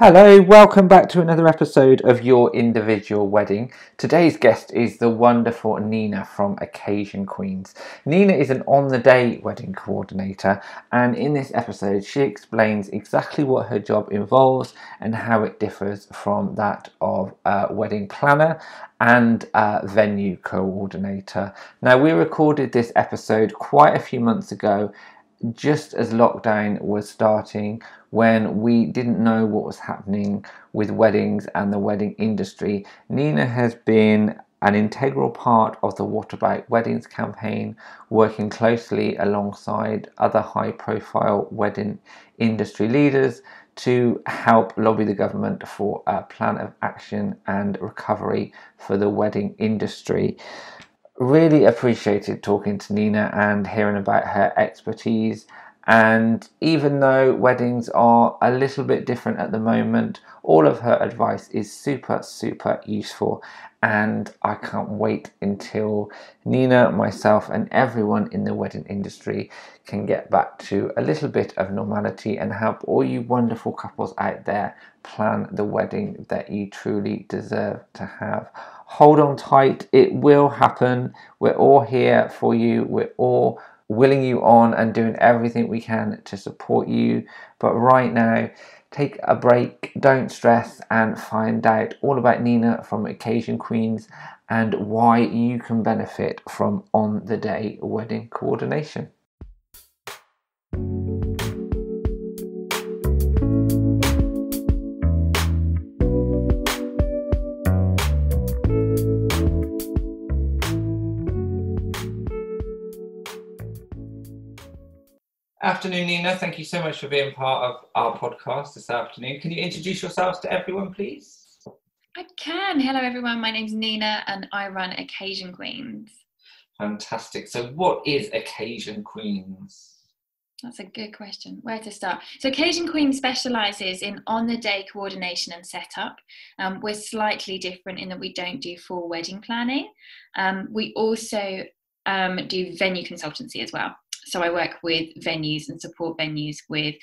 Hello, welcome back to another episode of Your Individual Wedding. Today's guest is the wonderful Nina from Occasion Queens. Nina is an on-the-day wedding coordinator, and in this episode she explains exactly what her job involves and how it differs from that of a wedding planner and a venue coordinator. Now, we recorded this episode quite a few months ago, just as lockdown was starting, when we didn't know what was happening with weddings and the wedding industry. Nina has been an integral part of the What About Weddings campaign, working closely alongside other high profile wedding industry leaders to help lobby the government for a plan of action and recovery for the wedding industry. Really appreciated talking to Nina and hearing about her expertise. And even though weddings are a little bit different at the moment, all of her advice is super useful. And I can't wait until Nina, myself, and everyone in the wedding industry can get back to a little bit of normality and help all you wonderful couples out there plan the wedding that you truly deserve to have. Hold on tight, it will happen. We're all here for you. We're all willing you on and doing everything we can to support you. But right now, take a break, don't stress, and find out all about Nina from Occasion Queens and why you can benefit from on-the-day wedding coordination. Afternoon, Nina. Thank you so much for being part of our podcast this afternoon. Can you introduce yourselves to everyone, please? I can. Hello, everyone. My name's Nina and I run Occasion Queens. Fantastic. So what is Occasion Queens? That's a good question. Where to start? So Occasion Queens specialises in on-the-day coordination and setup. We're slightly different in that we don't do full wedding planning. We also do venue consultancy as well. So I work with venues and support venues with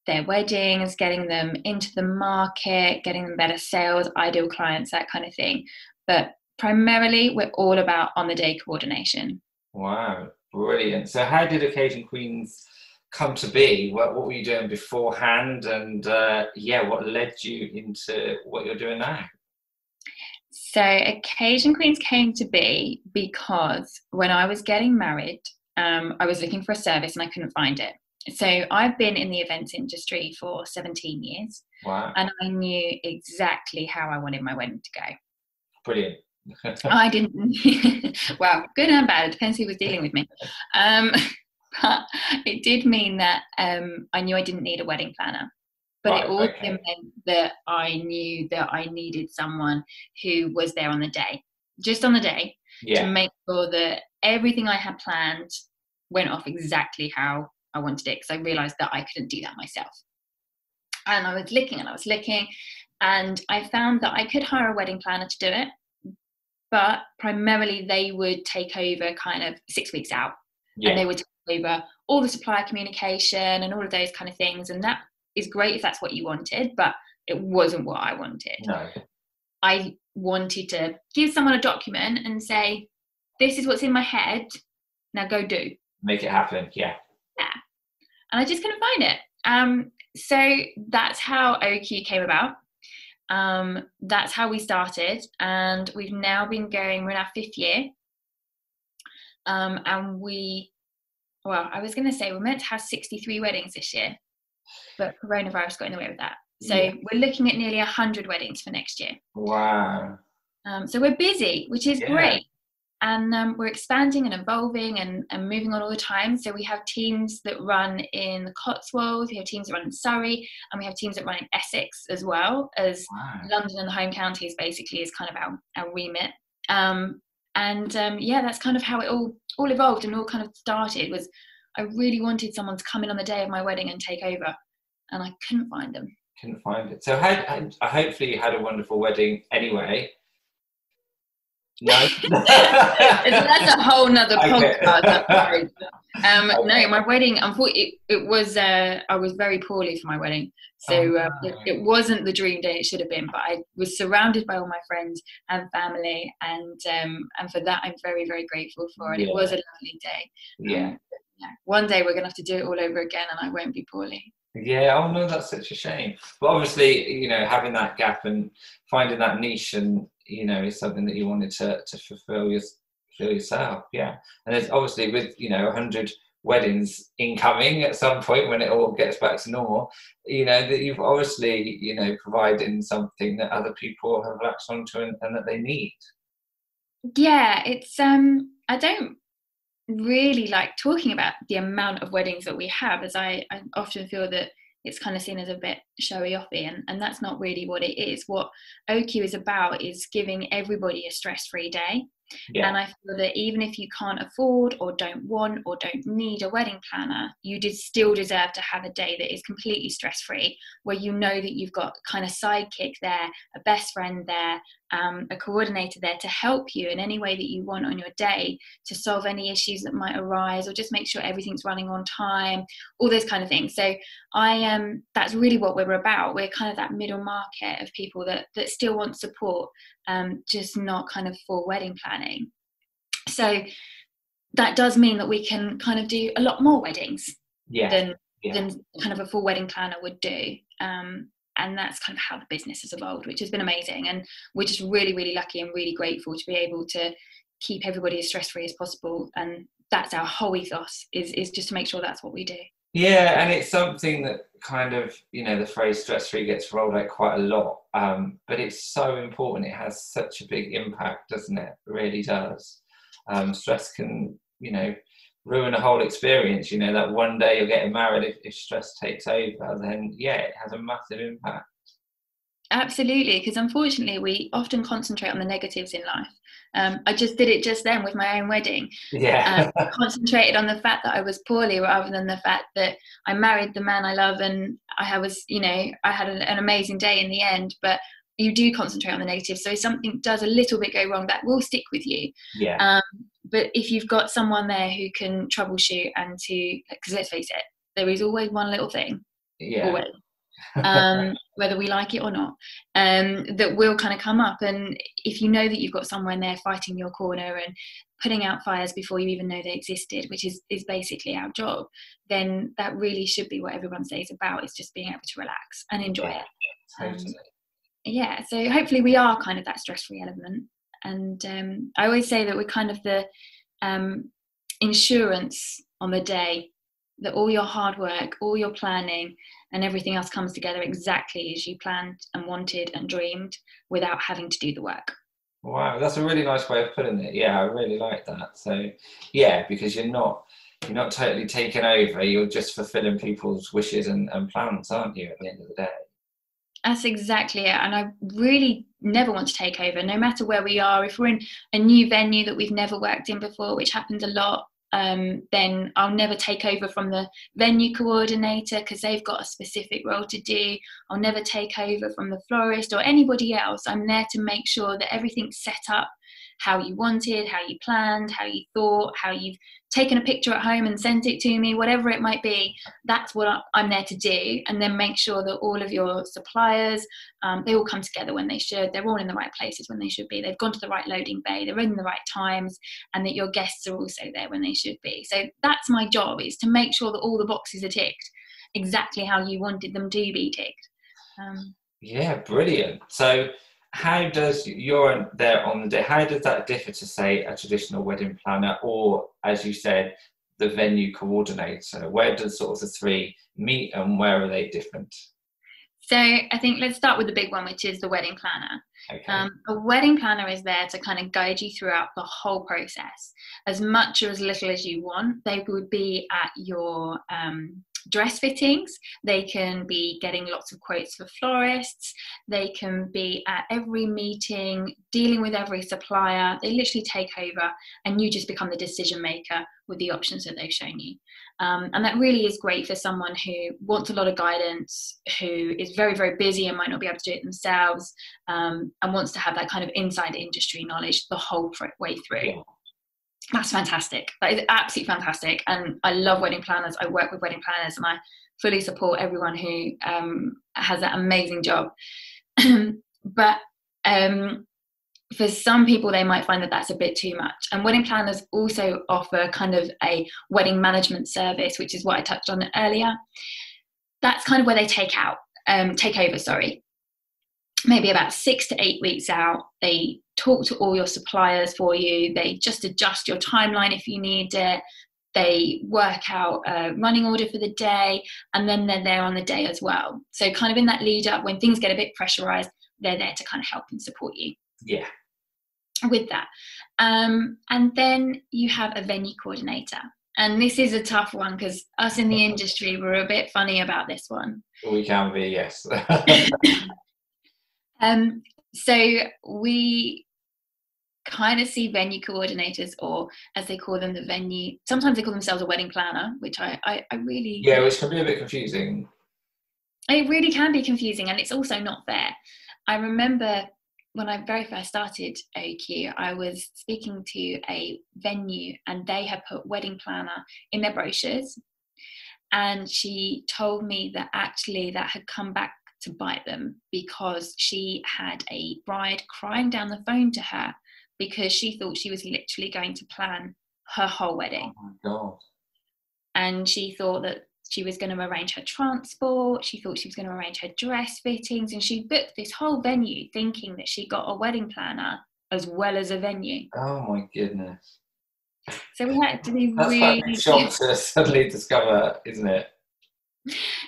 their weddings, getting them into the market, getting them better sales, ideal clients, that kind of thing. But primarily, we're all about on-the-day coordination. Wow, brilliant. So how did Occasion Queens come to be? What were you doing beforehand? And what led you into what you're doing now? So Occasion Queens came to be because when I was getting married, I was looking for a service and I couldn't find it. So I've been in the events industry for 17 years. Wow. And I knew exactly how I wanted my wedding to go. Brilliant. I didn't, well, good and bad, it depends who was dealing with me. But it did mean that I knew I didn't need a wedding planner. But it also meant that I knew that I needed someone who was there on the day, just on the day, to make sure that everything I had planned went off exactly how I wanted it, because I realised that I couldn't do that myself. And I was looking and I found that I could hire a wedding planner to do it, but primarily they would take over kind of 6 weeks out. And they would take over all the supplier communication and all of those kind of things. And that is great if that's what you wanted, but it wasn't what I wanted. No. I wanted to give someone a document and say, this is what's in my head, now go do. Make it happen, yeah. And I just couldn't find it. So that's how OQ came about. That's how we started. And we've now been going, we're in our 5th year. And I was going to say we're meant to have 63 weddings this year, but coronavirus got in the way of that. So we're looking at nearly 100 weddings for next year. Wow. So we're busy, which is great. And we're expanding and evolving and moving on all the time. So we have teams that run in the Cotswolds, we have teams that run in Surrey, and we have teams that run in Essex as well, as London and the home counties basically is kind of our remit. That's kind of how it all evolved and all kind of started. Was I really wanted someone to come in on the day of my wedding and take over, and I couldn't find them. Couldn't find it. So hopefully you had a wonderful wedding anyway. No. That's a whole nother Okay. podcast, I'm afraid. No, Okay. my wedding, unfortunately, it was, I was very poorly for my wedding. Oh, So no. it wasn't the dream day it should have been, but I was surrounded by all my friends and family. And for that, I'm very, very grateful for it. It was Yeah. a lovely day. Yeah. Yeah, one day we're going to have to do it all over again and I won't be poorly. Yeah, oh no, that's such a shame. But obviously, having that gap and finding that niche, and is something that you wanted to fulfill yourself. Yeah, and there's obviously with 100 weddings incoming at some point when it all gets back to normal. That you've obviously providing something that other people have latched onto and that they need. Yeah, it's I don't really like talking about the amount of weddings that we have, as I often feel that it's kind of seen as a bit showy offy, and that's not really what it is. What OQ is about is giving everybody a stress-free day. Yeah, And I feel that even if you can't afford or don't want or don't need a wedding planner, you still deserve to have a day that is completely stress-free, where you know that you've got kind of sidekick there, a best friend there, a coordinator there to help you in any way that you want on your day, to solve any issues that might arise, or just make sure everything's running on time, all those kind of things. So that's really what we're about. We're kind of that middle market of people that still want support, just not kind of for wedding planning. So that does mean that we can kind of do a lot more weddings yeah, than yeah. than kind of a full wedding planner would do. And that's kind of how the business has evolved, which has been amazing. And we're just really, really lucky and really grateful to be able to keep everybody as stress-free as possible. And that's our whole ethos, is just to make sure that's what we do. Yeah, and it's something that kind of, the phrase stress free gets rolled out quite a lot, but it's so important. It has such a big impact, doesn't it? It really does. Stress can, ruin a whole experience. That one day you're getting married, if stress takes over, then yeah, it has a massive impact. Absolutely, because unfortunately we often concentrate on the negatives in life. I just did it just then with my own wedding. Yeah. Concentrated on the fact that I was poorly rather than the fact that I married the man I love and I had an amazing day in the end. But you do concentrate on the negatives. So if something does a little bit go wrong, that will stick with you. Yeah. But if you've got someone there who can troubleshoot because let's face it, there is always one little thing, Yeah. always. Whether we like it or not, that will kind of come up. And if you know that you've got someone there fighting your corner and putting out fires before you even know they existed, which is basically our job, then that really should be what everyone's day is about, is just being able to relax and enjoy it. Totally. Yeah, so hopefully we are kind of that stress-free element. And I always say that we're kind of the insurance on the day, that all your hard work, all your planning and everything else comes together exactly as you planned and wanted and dreamed, without having to do the work. Wow, that's a really nice way of putting it. Yeah, I really like that. So yeah, because you're not totally taking over, you're just fulfilling people's wishes and plans, aren't you, at the end of the day? That's exactly it. And I really never want to take over, no matter where we are. If we're in a new venue that we've never worked in before, which happens a lot, then I'll never take over from the venue coordinator because they've got a specific role to do. I'll never take over from the florist or anybody else. I'm there to make sure that everything's set up how you wanted, how you planned, how you thought, how you've taken a picture at home and sent it to me, whatever it might be. That's what I'm there to do. And then make sure that all of your suppliers, they all come together when they should. They're all in the right places when they should be. They've gone to the right loading bay. They're in the right times, and that your guests are also there when they should be. So that's my job, is to make sure that all the boxes are ticked exactly how you wanted them to be ticked. Yeah, brilliant. So how does you're there on the day, how does that differ to, say, a traditional wedding planner, or, as you said, the venue coordinator? Where does sort of the three meet, and where are they different? So I think let's start with the big one, which is the wedding planner. Okay. A wedding planner is there to kind of guide you throughout the whole process, as much or as little as you want. They would be at your dress fittings, they can be getting lots of quotes for florists, they can be at every meeting, dealing with every supplier. They literally take over and you just become the decision maker with the options that they've shown you. And that really is great for someone who wants a lot of guidance, who is very, very busy and might not be able to do it themselves, and wants to have that kind of inside industry knowledge the whole way through. Yeah. That's fantastic. That is absolutely fantastic. And I love wedding planners. I work with wedding planners and I fully support everyone who has that amazing job. But for some people, they might find that that's a bit too much. And wedding planners also offer kind of a wedding management service, which is what I touched on earlier. That's kind of where they take over, maybe about 6 to 8 weeks out. They talk to all your suppliers for you. They just adjust your timeline if you need it. They work out a running order for the day, and then they're there on the day as well. So kind of in that lead up, when things get a bit pressurized, they're there to kind of help and support you. Yeah. With that. And then you have a venue coordinator. And this is a tough one because us in the industry, we're a bit funny about this one. We can be, yes. So we kind of see venue coordinators, or as they call them, sometimes they call themselves a wedding planner, which I really... Yeah, which can be a bit confusing. It really can be confusing, and it's also not fair. I remember when I very first started OQ, I was speaking to a venue and they had put wedding planner in their brochures. And she told me that actually that had come back to bite them, because she had a bride crying down the phone to her because she thought she was literally going to plan her whole wedding. Oh my God. And she thought that she was going to arrange her transport. She thought she was going to arrange her dress fittings. And she booked this whole venue thinking that she got a wedding planner as well as a venue. Oh my goodness. So we had to be That's really... quite a big shock to suddenly discover, isn't it?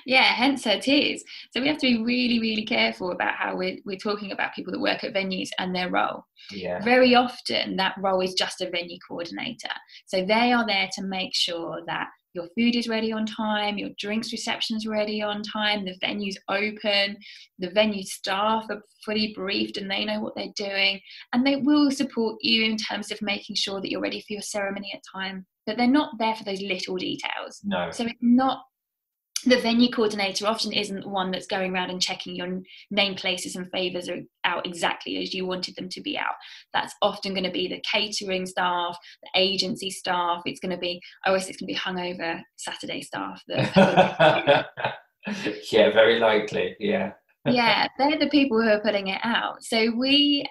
Yeah, hence her tears. So we have to be really, really careful about how we're talking about people that work at venues and their role. Yeah. Very often that role is just a venue coordinator. So they are there to make sure that your food is ready on time, your drinks reception's ready on time, the venue's open, the venue staff are fully briefed and they know what they're doing, and they will support you in terms of making sure that you're ready for your ceremony at time. But they're not there for those little details. No. So it's not... The venue coordinator often isn't one that's going around and checking your name places and favours are out exactly as you wanted them to be out. That's often going to be the catering staff, the agency staff. It's going to be hungover Saturday staff. Yeah, very likely. Yeah. Yeah, they're the people who are putting it out. So we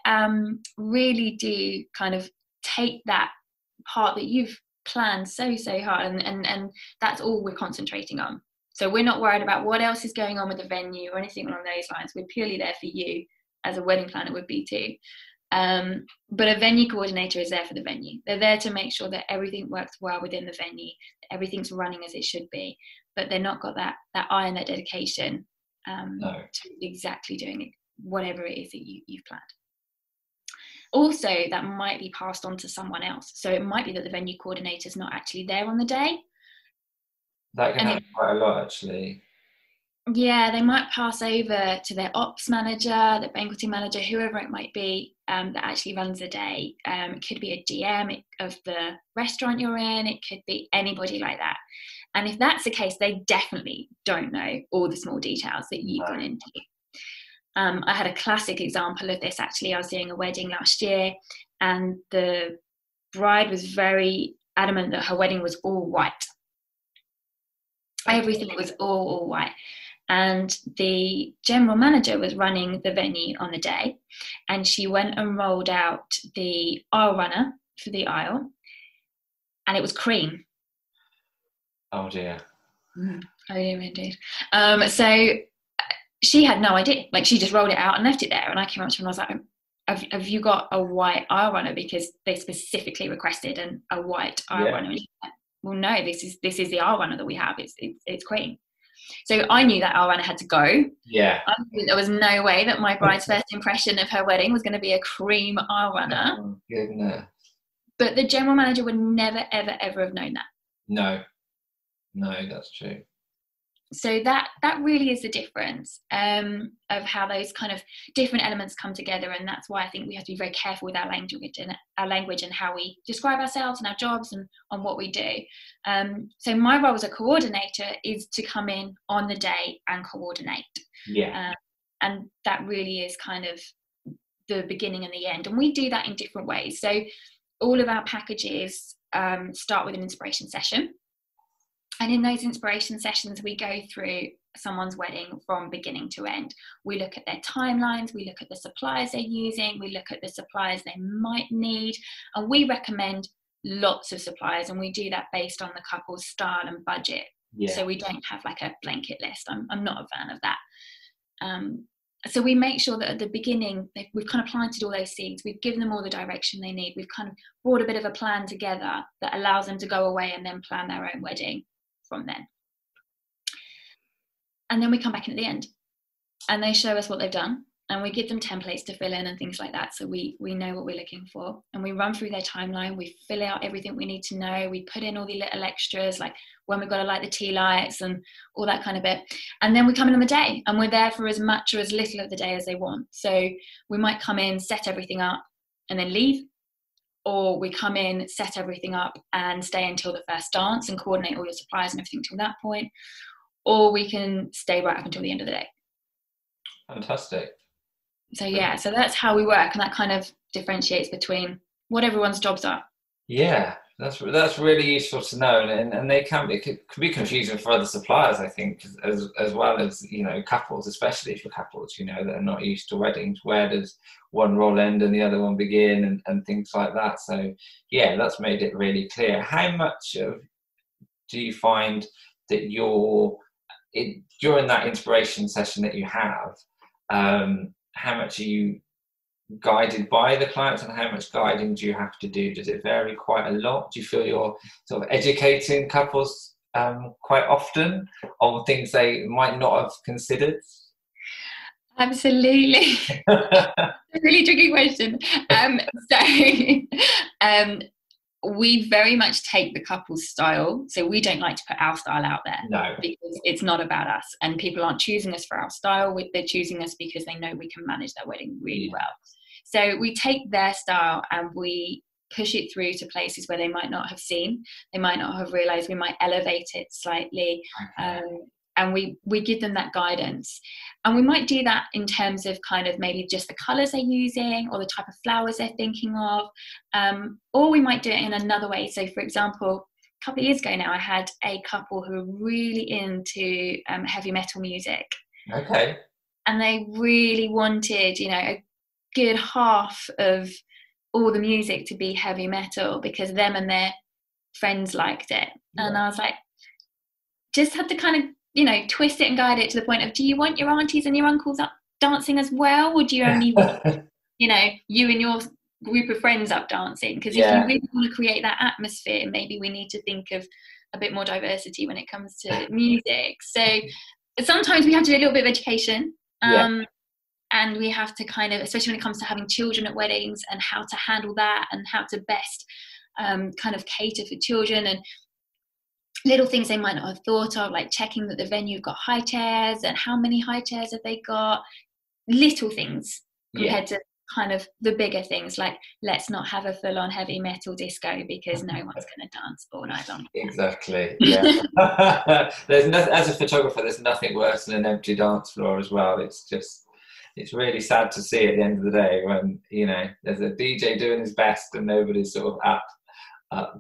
really do kind of take that part that you've planned so hard, and that's all we're concentrating on. So we're not worried about what else is going on with the venue or anything along those lines. We're purely there for you, as a wedding planner would be too. But a venue coordinator is there for the venue. They're there to make sure that everything works well within the venue, that everything's running as it should be, but they're not got that eye and that dedication to exactly doing it, whatever it is that you've planned. Also, that might be passed on to someone else. So it might be that the venue coordinator is not actually there on the day. That can happen quite a lot, actually. Yeah, they might pass over to their ops manager, their banqueting manager, whoever it might be that actually runs the day. It could be a GM of the restaurant you're in. It could be anybody like that. And if that's the case, they definitely don't know all the small details that you've gone into. I had a classic example of this, actually. I was doing a wedding last year, and the bride was very adamant that her wedding was all white. Everything was all white. And the general manager was running the venue on the day, and she went and rolled out the aisle runner for the aisle, and it was cream. Oh dear. Oh dear, indeed. So she had no idea. Like, she just rolled it out and left it there. And I came up to her and I was like, have you got a white aisle runner? Because they specifically requested a white aisle runner. And she's like, well, no, this is the aisle runner that we have. It's cream. So I knew that aisle runner had to go. Yeah. I knew there was no way that my bride's first impression of her wedding was going to be a cream aisle runner. Oh, goodness. But the general manager would never, ever, ever have known that. No, that's true. So that really is the difference of how those kind of different elements come together, and that's why I think we have to be very careful with our language and how we describe ourselves and our jobs and on what we do. So my role as a coordinator is to come in on the day and coordinate. And that really is kind of the beginning and the end, and we do that in different ways. So all of our packages start with an inspiration session. And in those inspiration sessions, we go through someone's wedding from beginning to end. We look at their timelines, we look at the suppliers they're using, we look at the suppliers they might need, and we recommend lots of suppliers, and we do that based on the couple's style and budget. So we don't have like a blanket list. I'm not a fan of that. So we make sure that at the beginning, we've kind of planted all those seeds, we've given them all the direction they need, we've kind of brought a bit of a plan together that allows them to go away and then plan their own wedding from then. And then we come back in at the end and they show us what they've done, and we give them templates to fill in and things like that, so we know what we're looking for, and we run through their timeline, we fill out everything we need to know, we put in all the little extras like when we've got to light the tea lights and all that kind of bit, and then we come in on the day and we're there for as much or as little of the day as they want. So we might come in, set everything up and then leave, or we come in, set everything up and stay until the first dance and coordinate all your suppliers and everything till that point, or we can stay right up until the end of the day. Fantastic. So yeah, so that's how we work, and that kind of differentiates between what everyone's jobs are. Yeah, that's really useful to know, and they can be confusing for other suppliers, I think, as well as, you know, couples, especially for couples, you know, that are not used to weddings. Where does one role end and the other one begin, and things like that. So yeah, that's made it really clear. How much do you find that during that inspiration session that you have, how much are you guided by the clients and how much guiding do you have to do? Does it vary quite a lot? Do you feel you're sort of educating couples quite often on things they might not have considered? Absolutely. A really tricky question. We very much take the couple's style, so we don't like to put our style out there. No, because it's not about us, and people aren't choosing us for our style, they're choosing us because they know we can manage their wedding really well. So we take their style and we push it through to places where they might not have seen, they might not have realized, we might elevate it slightly. And we give them that guidance, and we might do that in terms of kind of maybe just the colors they're using or the type of flowers they're thinking of, or we might do it in another way. So for example, a couple of years ago now, I had a couple who were really into heavy metal music. Okay. And they really wanted, you know, a good half of all the music to be heavy metal because them and their friends liked it. And I was like, just had to kind of, you know, twist it and guide it to the point of, do you want your aunties and your uncles up dancing as well, or do you only want, you know, you and your group of friends up dancing? Because if you really want to create that atmosphere, maybe we need to think of a bit more diversity when it comes to music. So sometimes we have to do a little bit of education, and we have to kind of, especially when it comes to having children at weddings and how to handle that and how to best kind of cater for children, and little things they might not have thought of, like checking that the venue got high chairs and how many high chairs have they got. Little things compared to kind of the bigger things, like let's not have a full-on heavy metal disco because no one's going to dance all night long. Exactly. As a photographer, there's nothing worse than an empty dance floor as well. It's really sad to see at the end of the day when, you know, there's a DJ doing his best and nobody's sort of up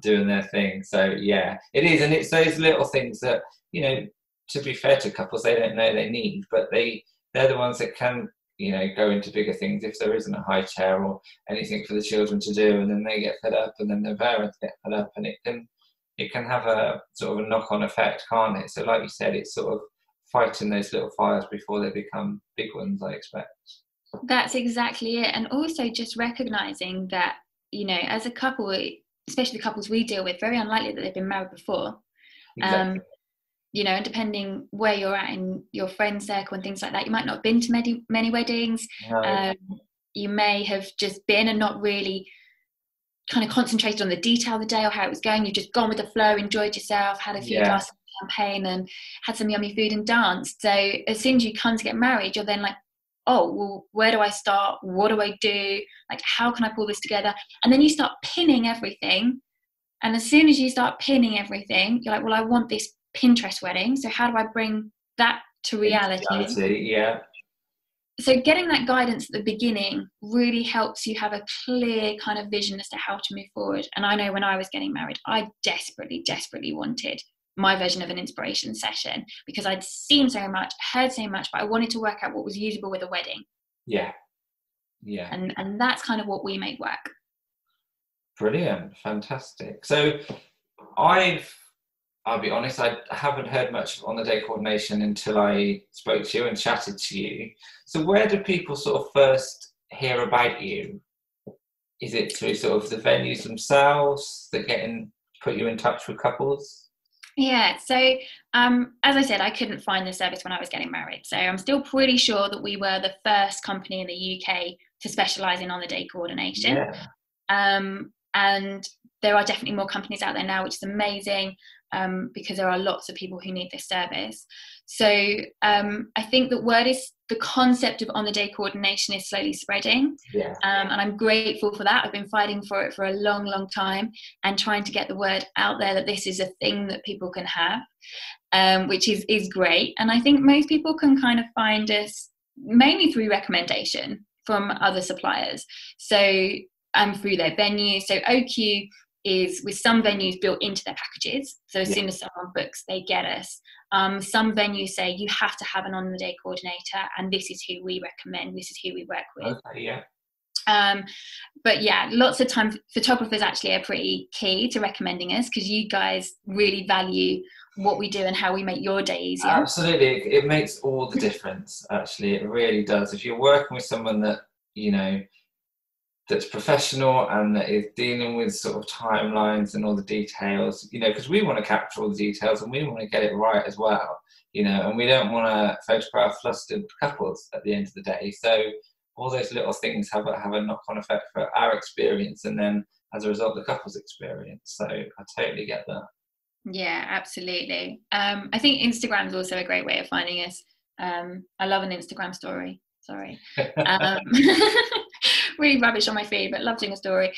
doing their thing. So yeah, it is, and it's those little things that, you know, to be fair to couples, they don't know they need, but they're the ones that can, you know, go into bigger things if there isn't a high chair or anything for the children to do, and then they get fed up and then their parents get fed up, and it can have a sort of a knock-on effect, can't it? So like you said, it's sort of fighting those little fires before they become big ones, I expect. That's exactly it. And also just recognizing that, you know, as a couple, especially the couples we deal with, very unlikely that they've been married before. Exactly. You know, and depending where you're at in your friend circle and things like that, you might not have been to many weddings. No. You may have just been and not really kind of concentrated on the detail of the day or how it was going. You've just gone with the flow, enjoyed yourself, had a few glasses of champagne and had some yummy food and danced. So as soon as you come to get married, you're then like, oh, well, where do I start? What do I do? Like, how can I pull this together? And then you start pinning everything. And as soon as you start pinning everything, you're like, well, I want this Pinterest wedding. So how do I bring that to reality? Yeah. So getting that guidance at the beginning really helps you have a clear kind of vision as to how to move forward. And I know when I was getting married, I desperately, desperately wanted my version of an inspiration session because I'd seen so much, heard so much, but I wanted to work out what was usable with a wedding. Yeah. And that's kind of what we make work. Brilliant. Fantastic. So I'll be honest, I haven't heard much on the day coordination until I spoke to you and chatted to you. So where do people sort of first hear about you? Is it through sort of the venues themselves that put you in touch with couples? Yeah, so as I said, I couldn't find the service when I was getting married. So I'm still pretty sure that we were the first company in the UK to specialise in on-the-day coordination. Yeah. And there are definitely more companies out there now, which is amazing. Because there are lots of people who need this service. So I think the concept of on-the-day coordination is slowly spreading. Yeah. And I'm grateful for that. I've been fighting for it for a long, long time and trying to get the word out there that this is a thing that people can have, which is great. And I think most people can kind of find us mainly through recommendation from other suppliers. So through their venue. So OQ is with some venues built into their packages. So as soon as someone books, they get us. Some venues say you have to have an on-the-day coordinator and this is who we recommend, this is who we work with. Okay, yeah. But yeah, lots of times photographers actually are pretty key to recommending us because you guys really value what we do and how we make your day easier. Absolutely. It makes all the difference, actually. It really does. If you're working with someone that, that's professional and that is dealing with sort of timelines and all the details, because we want to capture all the details and we want to get it right as well, and we don't want to photograph flustered couples at the end of the day. So all those little things have a knock-on effect for our experience and then as a result the couple's experience. So I totally get that. Yeah, absolutely. I think Instagram is also a great way of finding us. I love an Instagram story. Sorry. Really rubbish on my feed, but love doing a story.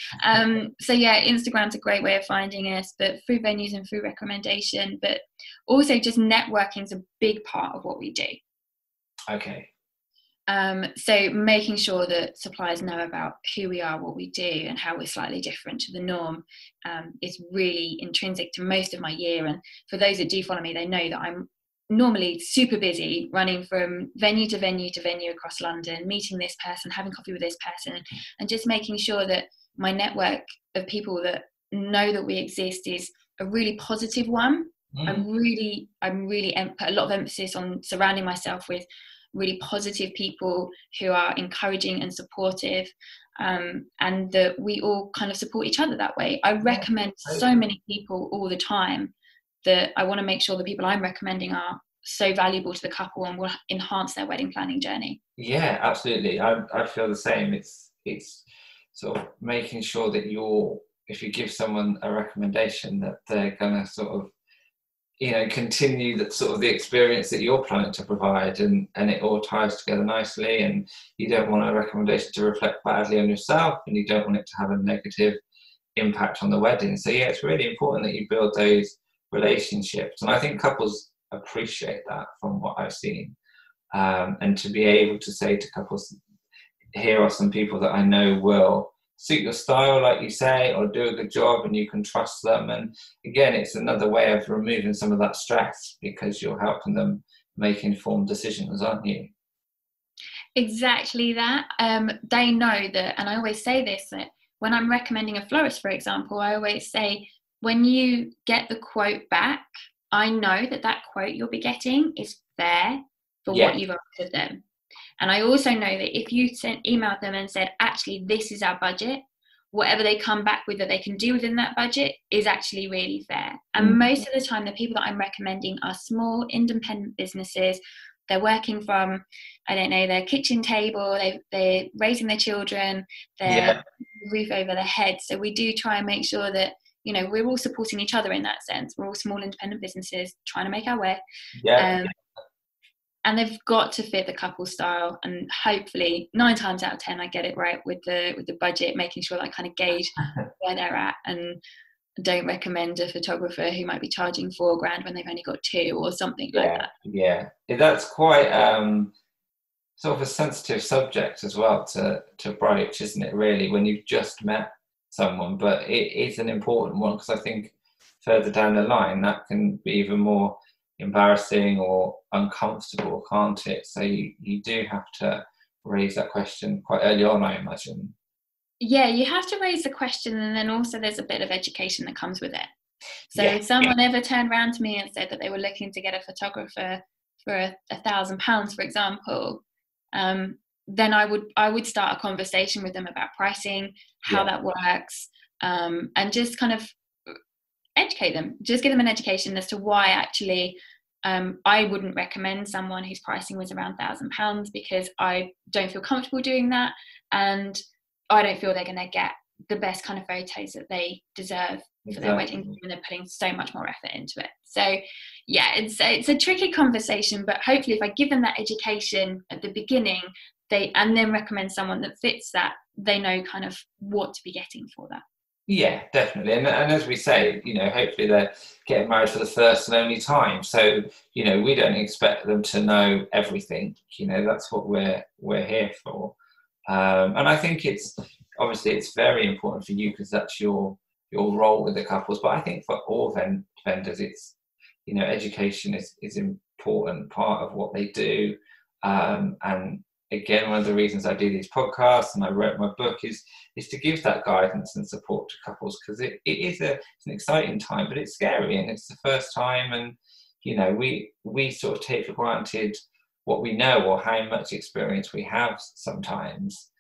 So yeah, Instagram's a great way of finding us, but through venues and through recommendation, but also just networking is a big part of what we do. Okay. So making sure that suppliers know about who we are, what we do, and how we're slightly different to the norm is really intrinsic to most of my year. And for those that do follow me, they know that I'm normally super busy running from venue to venue to venue across London, meeting this person, having coffee with this person, and just making sure that my network of people that know that we exist is a really positive one. I'm really put a lot of emphasis on surrounding myself with really positive people who are encouraging and supportive, and that we all kind of support each other that way. I recommend so many people all the time that I want to make sure the people I'm recommending are so valuable to the couple and will enhance their wedding planning journey. Yeah, absolutely. I feel the same. It's sort of making sure that if you give someone a recommendation, that they're going to sort of, continue that sort of the experience that you're planning to provide, and it all ties together nicely, and you don't want a recommendation to reflect badly on yourself, and you don't want it to have a negative impact on the wedding. So yeah, it's really important that you build those relationships, and I think couples appreciate that from what I've seen, and to be able to say to couples, here are some people that I know will suit your style, like you say, or do a good job and you can trust them. And again, it's another way of removing some of that stress because you're helping them make informed decisions, aren't you? Exactly that. They know that, and I always say this, that when I'm recommending a florist, for example, I always say, when you get the quote back, I know that quote you'll be getting is fair for what you've asked of them. And I also know that if you emailed them and said, actually, this is our budget, whatever they come back with that they can do within that budget is actually really fair. And most of the time, the people that I'm recommending are small, independent businesses. They're working from, I don't know, their kitchen table, they're raising their children, they're roof over their head. So we do try and make sure that we're all supporting each other in that sense. We're all small independent businesses trying to make our way. Yeah. And they've got to fit the couple style, and hopefully 9 times out of 10 I get it right with the budget, making sure that I kind of gauge where they're at, and don't recommend a photographer who might be charging $4,000 when they've only got 2 or something like that. Yeah, that's quite sort of a sensitive subject as well to broach, isn't it, really, when you've just met someone? But it is an important one, because I think further down the line that can be even more embarrassing or uncomfortable, can't it? So you do have to raise that question quite early on, I imagine. Yeah, you have to raise the question, and then also there's a bit of education that comes with it. So if someone ever turned around to me and said that they were looking to get a photographer for £1,000, for example, then I would start a conversation with them about pricing, how that works, and just kind of educate them, just give them an education as to why actually I wouldn't recommend someone whose pricing was around £1,000, because I don't feel comfortable doing that, and I don't feel they're going to get the best kind of photos that they deserve for their wedding, and they're putting so much more effort into it. So yeah, it's a tricky conversation, but hopefully if I give them that education at the beginning, and then recommend someone that fits that, they know kind of what to be getting for that. Yeah, definitely. And as we say, hopefully they're getting married for the first and only time. So, we don't expect them to know everything. That's what we're here for. And I think it's very important for you, because that's your role with the couples. But I think for all vendors, it's, education is an important part of what they do. And again, one of the reasons I do these podcasts and I wrote my book is to give that guidance and support to couples, because it's an exciting time, but it's scary, and it's the first time, and we sort of take for granted what we know or how much experience we have sometimes,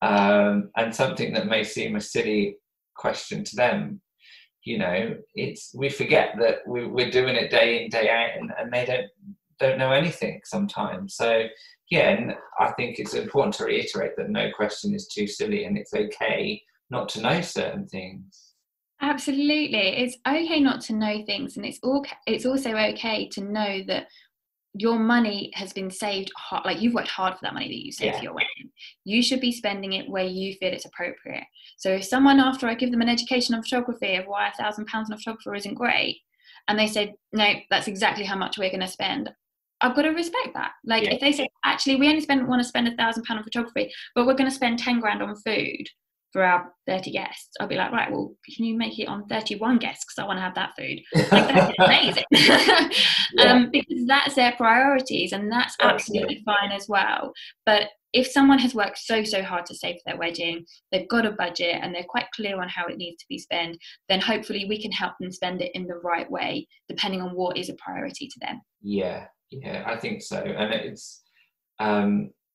and something that may seem a silly question to them, we forget that we're doing it day in, day out, and they don't know anything sometimes. So yeah, and I think it's important to reiterate that no question is too silly, and it's okay not to know certain things. Absolutely, it's okay not to know things, and it's also okay to know that your money has been saved hard, like you've worked hard for that money that you saved for your wedding. You should be spending it where you feel it's appropriate. So if someone, after I give them an education on photography of why £1,000 on a photographer isn't great, and they said, no, that's exactly how much we're going to spend, I've got to respect that. Like if they say, actually, we only want to spend £1,000 on photography, but we're going to spend 10 grand on food for our 30 guests, I'll be like, right, well, can you make it on 31 guests, because I want to have that food? Like, that's amazing. Because that's their priorities, and that's absolutely fine as well. But if someone has worked so hard to save for their wedding, they've got a budget and they're quite clear on how it needs to be spent, then hopefully we can help them spend it in the right way, depending on what is a priority to them. Yeah, I think so. And it's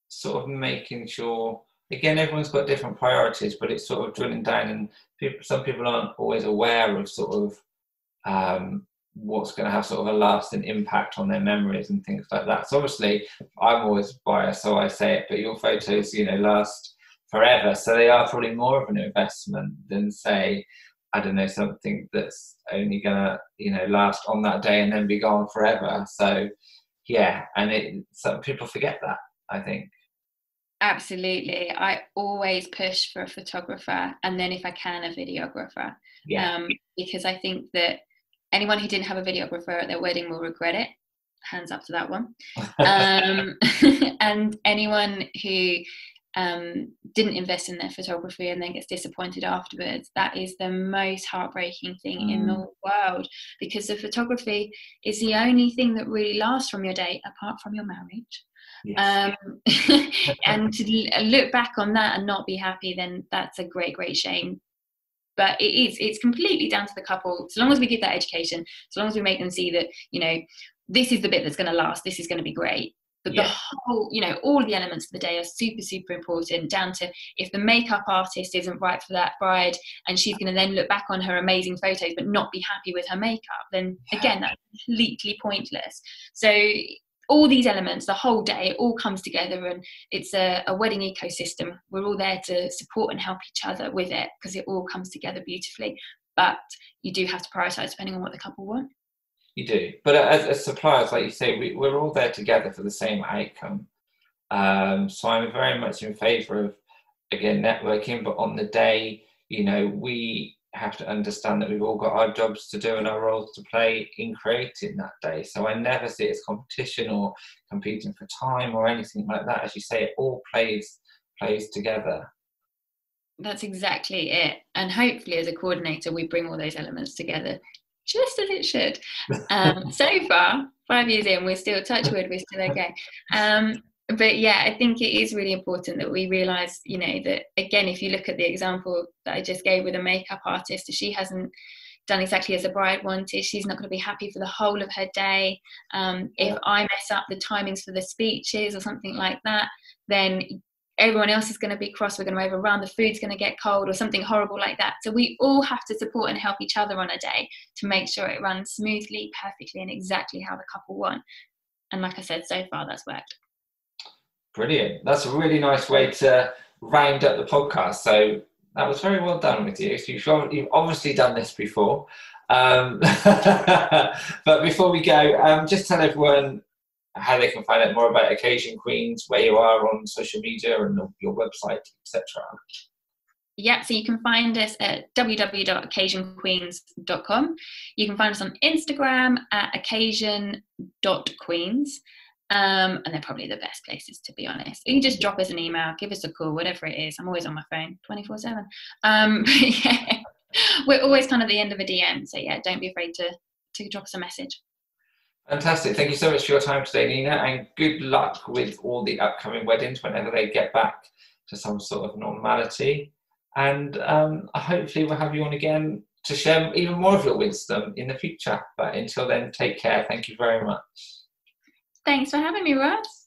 sort of making sure, again, everyone's got different priorities, but it's sort of drilling down, and some people aren't always aware of sort of what's going to have sort of a lasting impact on their memories and things like that. So obviously I'm always biased, so I say it, but your photos, last forever. So they are probably more of an investment than, say, I don't know, something that's only gonna, last on that day and then be gone forever. So yeah, and some people forget that, I think. Absolutely. I always push for a photographer, and then if I can, a videographer. Because I think that anyone who didn't have a videographer at their wedding will regret it. Hands up to that one. And anyone who didn't invest in their photography and then gets disappointed afterwards, that is the most heartbreaking thing in the world, because the photography is the only thing that really lasts from your day, apart from your marriage. Yes. And to look back on that and not be happy, then that's a great shame. But it's completely down to the couple. So long as we give that education, so long as we make them see that, this is the bit that's going to last, this is going to be great. But the whole, all the elements of the day are super important, down to if the makeup artist isn't right for that bride and she's going to then look back on her amazing photos but not be happy with her makeup, then again, that's completely pointless. So all these elements, the whole day, it all comes together, and it's a wedding ecosystem. We're all there to support and help each other with it, because it all comes together beautifully. but you do have to prioritise depending on what the couple want. You do, but as suppliers, like you say, we're all there together for the same outcome. So I'm very much in favour of, again, networking, but on the day, we have to understand that we've all got our jobs to do and our roles to play in creating that day. So I never see it as competition or competing for time or anything like that. As you say, it all plays together. That's exactly it. And hopefully as a coordinator, we bring all those elements together just as it should. So far, 5 years in, we're still, touch wood, we're still okay. But yeah, I think it is really important that we realise, that again, if you look at the example that I just gave with a makeup artist, if she hasn't done exactly as the bride wanted, she's not going to be happy for the whole of her day. If I mess up the timings for the speeches or something like that, then everyone else is going to be cross, we're going to overrun, the food's going to get cold or something horrible like that. So we all have to support and help each other on a day to make sure it runs smoothly, perfectly, and exactly how the couple want. And like I said, so far that's worked. Brilliant. That's a really nice way to round up the podcast. So that was very well done with you. So you've obviously done this before. But before we go, just tell everyone how they can find out more about Occasion Queens, where you are on social media and your website, etc. Yeah, so you can find us at www.occasionqueens.com. You can find us on Instagram at occasion.queens. And they're probably the best places, to be honest. You can just drop us an email, give us a call, whatever it is. I'm always on my phone 24/7. But yeah, we're always kind of the end of a DM. So yeah, don't be afraid to drop us a message. Fantastic. Thank you so much for your time today, Nina, and good luck with all the upcoming weddings whenever they get back to some sort of normality. And hopefully we'll have you on again to share even more of your wisdom in the future. But until then, take care. Thank you very much. Thanks for having me, Ross.